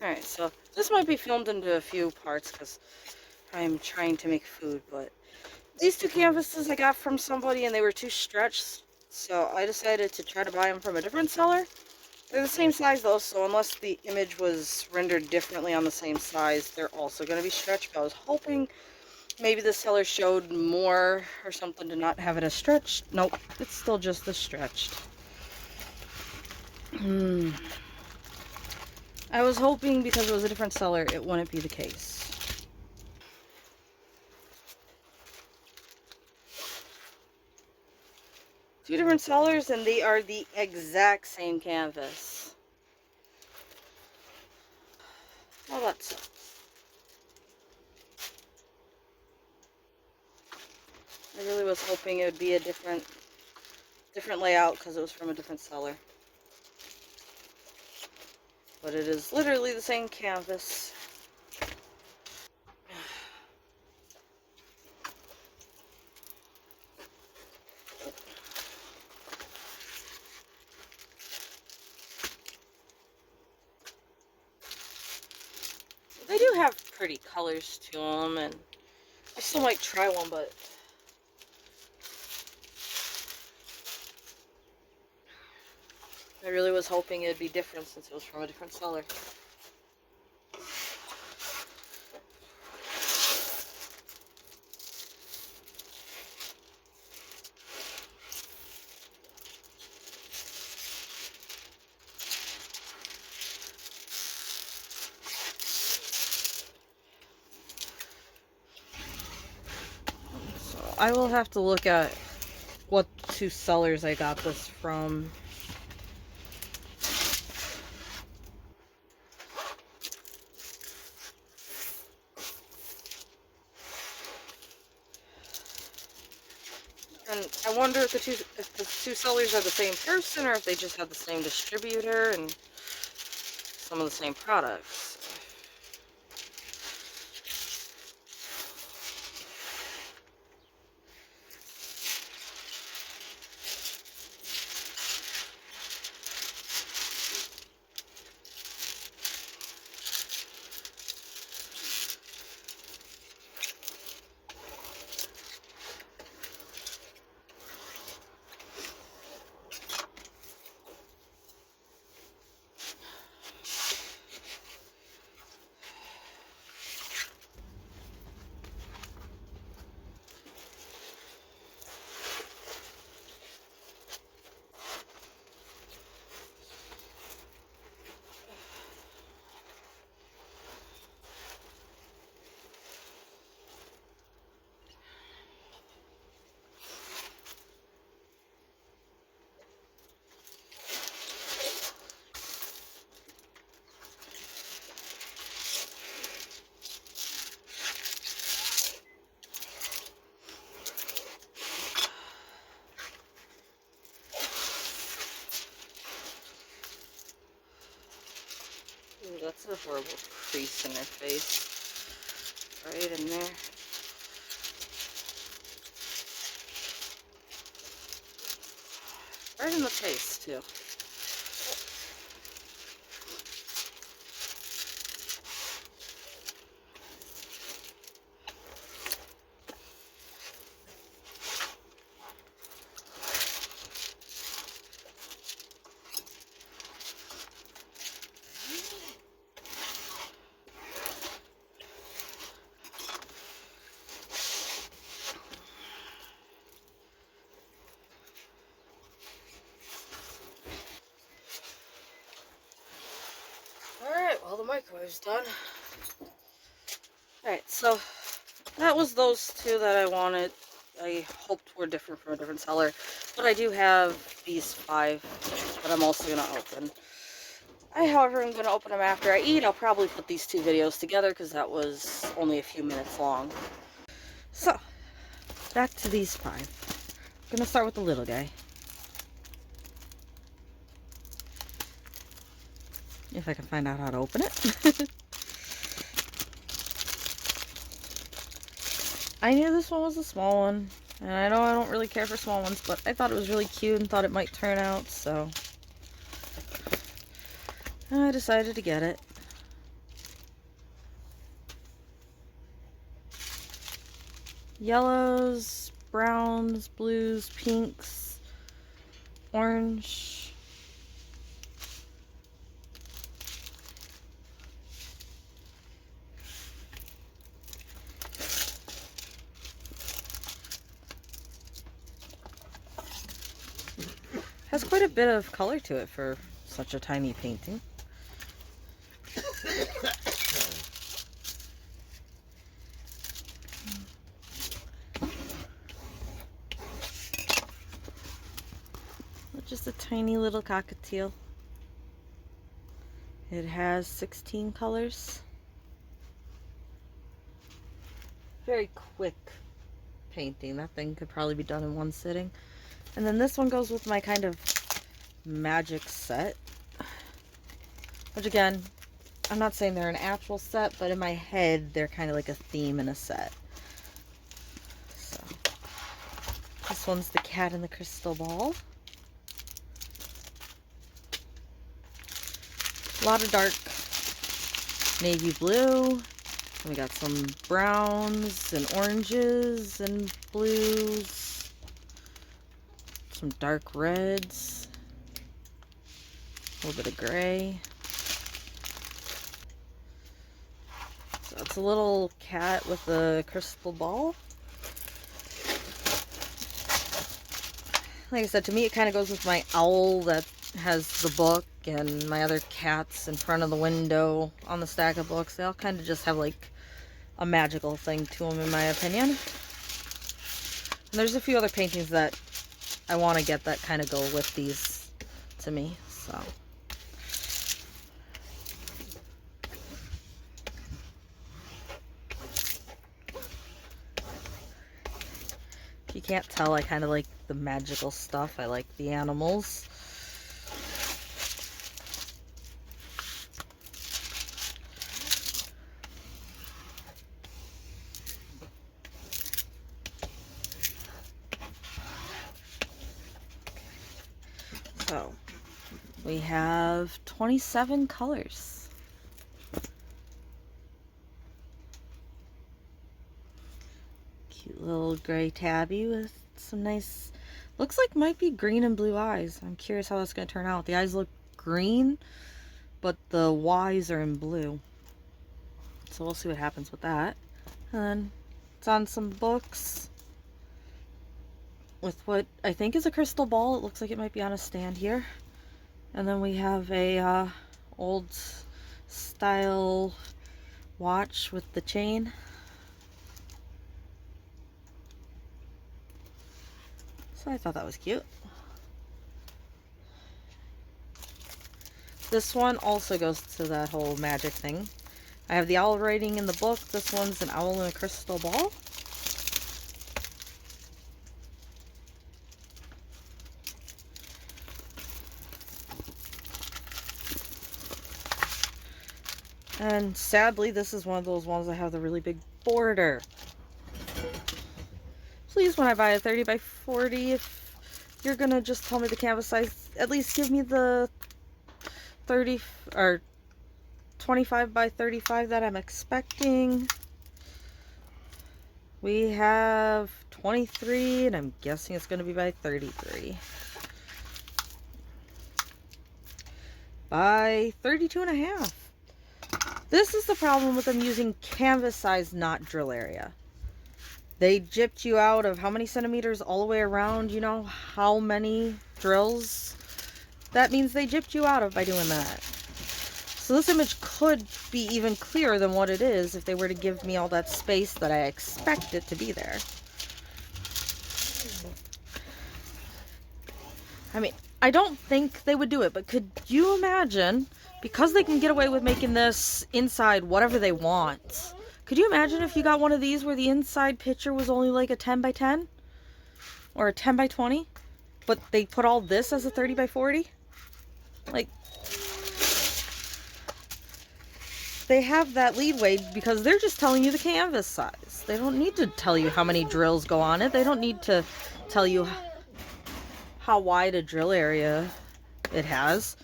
Alright, so this might be filmed into a few parts because I'm trying to make food, but these two canvases I got from somebody and they were too stretched, so I decided to try to buy them from a different seller. They're the same size though, so unless the image was rendered differently on the same size, they're also going to be stretched. But I was hoping maybe the seller showed more or something to not have it as stretched. Nope, it's still just as stretched. I was hoping because it was a different seller, it wouldn't be the case. Two different sellers and they are the exact same canvas. Well, that sucks. I really was hoping it would be a different layout because it was from a different seller. But it is literally the same canvas. They do have pretty colors to them, and I still might try one, but I really was hoping it'd be different since it was from a different seller. So I will have to look at what two sellers I got this from. And I wonder if the two sellers are the same person or if they just have the same distributor and some of the same products. Ooh, that's a horrible crease in her face. Right in there. Right in the face, too. Alright, well, the microwave's done. Alright, so that was those two that I wanted. I hoped were different from a different seller. But I do have these 5 that I'm also going to open. However, I'm going to open them after I eat. I'll probably put these 2 videos together because that was only a few minutes long. So, back to these 5. I'm going to start with the little guy. If I can find out how to open it. I knew this one was a small one, and I know I don't really care for small ones, but I thought it was really cute and thought it might turn out, so I decided to get it. yellows, browns, blues, pinks, orange. Has quite a bit of color to it for such a tiny painting. Just a tiny little cockatiel. It has 16 colors. Very quick painting. That thing could probably be done in one sitting. And then this one goes with my kind of magic set. Which again, I'm not saying they're an actual set, but in my head, they're kind of like a theme in a set. So, this one's the cat in the crystal ball. A lot of dark navy blue. We got some browns and oranges and blues. Some dark reds. A little bit of gray. So it's a little cat with a crystal ball. Like I said, to me it kind of goes with my owl that has the book and my other cats in front of the window on the stack of books. They all kind of just have like a magical thing to them, in my opinion. And there's a few other paintings that I want to get that kind of go with these to me. So if you can't tell, I kind of like the magical stuff. I like the animals. So we have 27 colors. Cute little gray tabby with some nice, looks like might be green and blue eyes. I'm curious how that's going to turn out. The eyes look green, but the Y's are in blue. So we'll see what happens with that. And then it's on some books with what I think is a crystal ball. It looks like it might be on a stand here. And then we have a old style watch with the chain. So I thought that was cute. This one also goes to that whole magic thing. I have the owl writing in the book. This one's an owl in a crystal ball. And sadly, this is one of those ones that have the really big border. Please, when I buy a 30 by 40, if you're gonna just tell me the canvas size, at least give me the 30 or 25 by 35 that I'm expecting. We have 23, and I'm guessing it's gonna be by 33. By 32 and a half. This is the problem with them using canvas size, not drill area. They gypped you out of how many centimeters all the way around, you know, how many drills. That means they gypped you out of by doing that. So this image could be even clearer than what it is if they were to give me all that space that I expect it to be there. I mean, I don't think they would do it, but could you imagine, because they can get away with making this inside whatever they want, could you imagine if you got one of these where the inside picture was only like a 10 by 10 or a 10 by 20, but they put all this as a 30 by 40? Like, they have that leadway because they're just telling you the canvas size. They don't need to tell you how many drills go on it. They don't need to tell you how wide a drill area it has.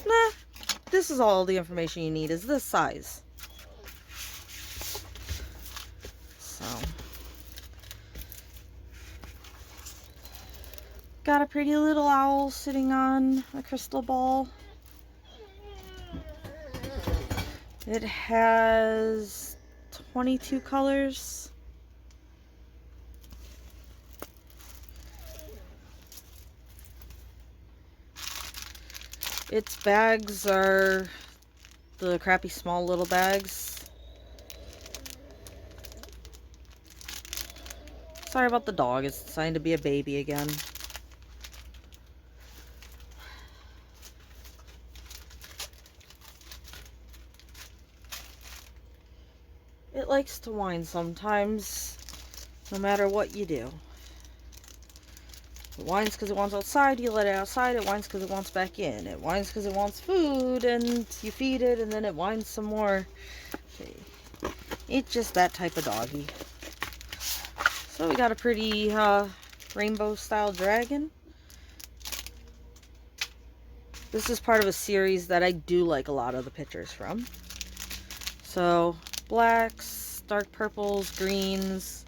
Nah, this is all the information you need, is this size. So Got a pretty little owl sitting on a crystal ball. It has 22 colors. Its bags are the crappy small little bags. Sorry about the dog, it's deciding to be a baby again. It likes to whine sometimes, no matter what you do. It whines because it wants outside, you let it outside. It whines because it wants back in. It whines because it wants food, and you feed it, and then it whines some more. It's just that type of doggy. So we got a pretty rainbow style dragon. This is part of a series that I do like a lot of the pictures from. So blacks, dark purples, greens,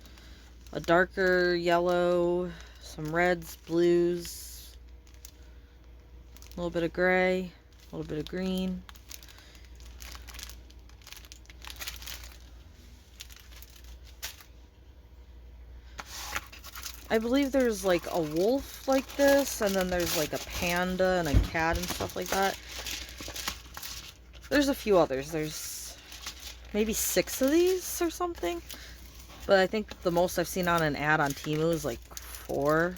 a darker yellow, some reds, blues, a little bit of gray, a little bit of green. I believe there's like a wolf like this, and then there's like a panda and a cat and stuff like that. There's a few others. There's maybe 6 of these or something. But I think the most I've seen on an ad on Temu is like 4.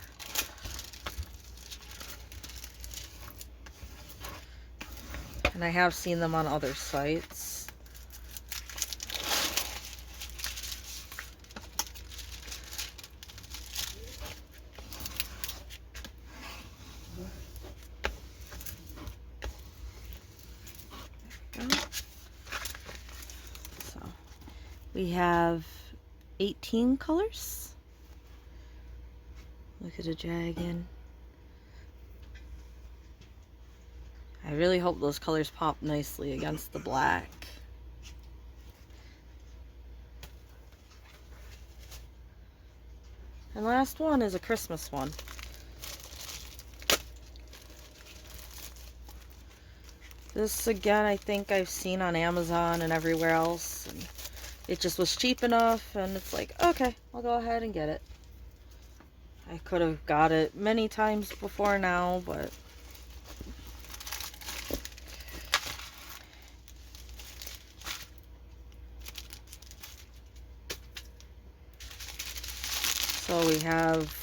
And I have seen them on other sites. So we have 18 colors. Look at a dragon. I really hope those colors pop nicely against the black. And last one is a Christmas one. This again, I think I've seen on Amazon and everywhere else. And it just was cheap enough, and it's like, okay, I'll go ahead and get it. I could have got it many times before now, but so we have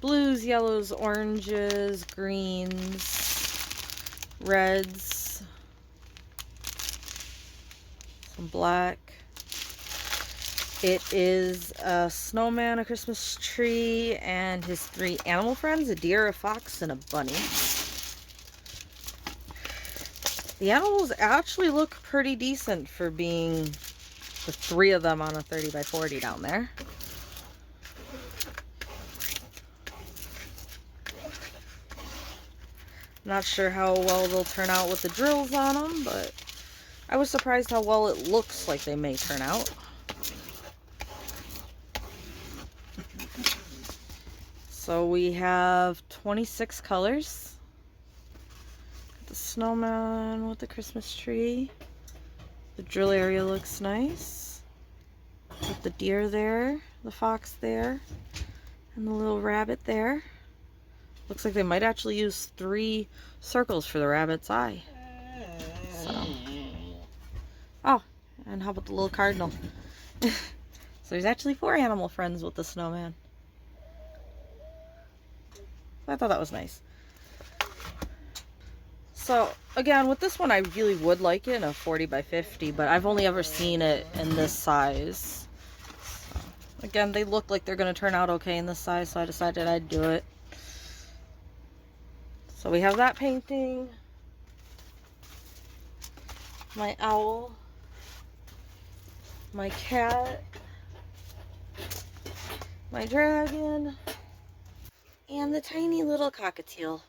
blues, yellows, oranges, greens, reds, some black. It is a snowman, a Christmas tree, and his 3 animal friends, a deer, a fox, and a bunny. The animals actually look pretty decent for being the 3 of them on a 30 by 40 down there. Not sure how well they'll turn out with the drills on them, but I was surprised how well it looks like they may turn out. So we have 26 colors. The snowman with the Christmas tree. The drill area looks nice. Got the deer there, the fox there, and the little rabbit there. Looks like they might actually use 3 circles for the rabbit's eye. So. Oh, and how about the little cardinal? So there's actually 4 animal friends with the snowman. I thought that was nice. So again, with this one, I really would like it in a 40 by 50, but I've only ever seen it in this size. So, again, they look like they're going to turn out okay in this size, so I decided I'd do it. So we have that painting, my owl, my cat, my dragon, and the tiny little cockatiel.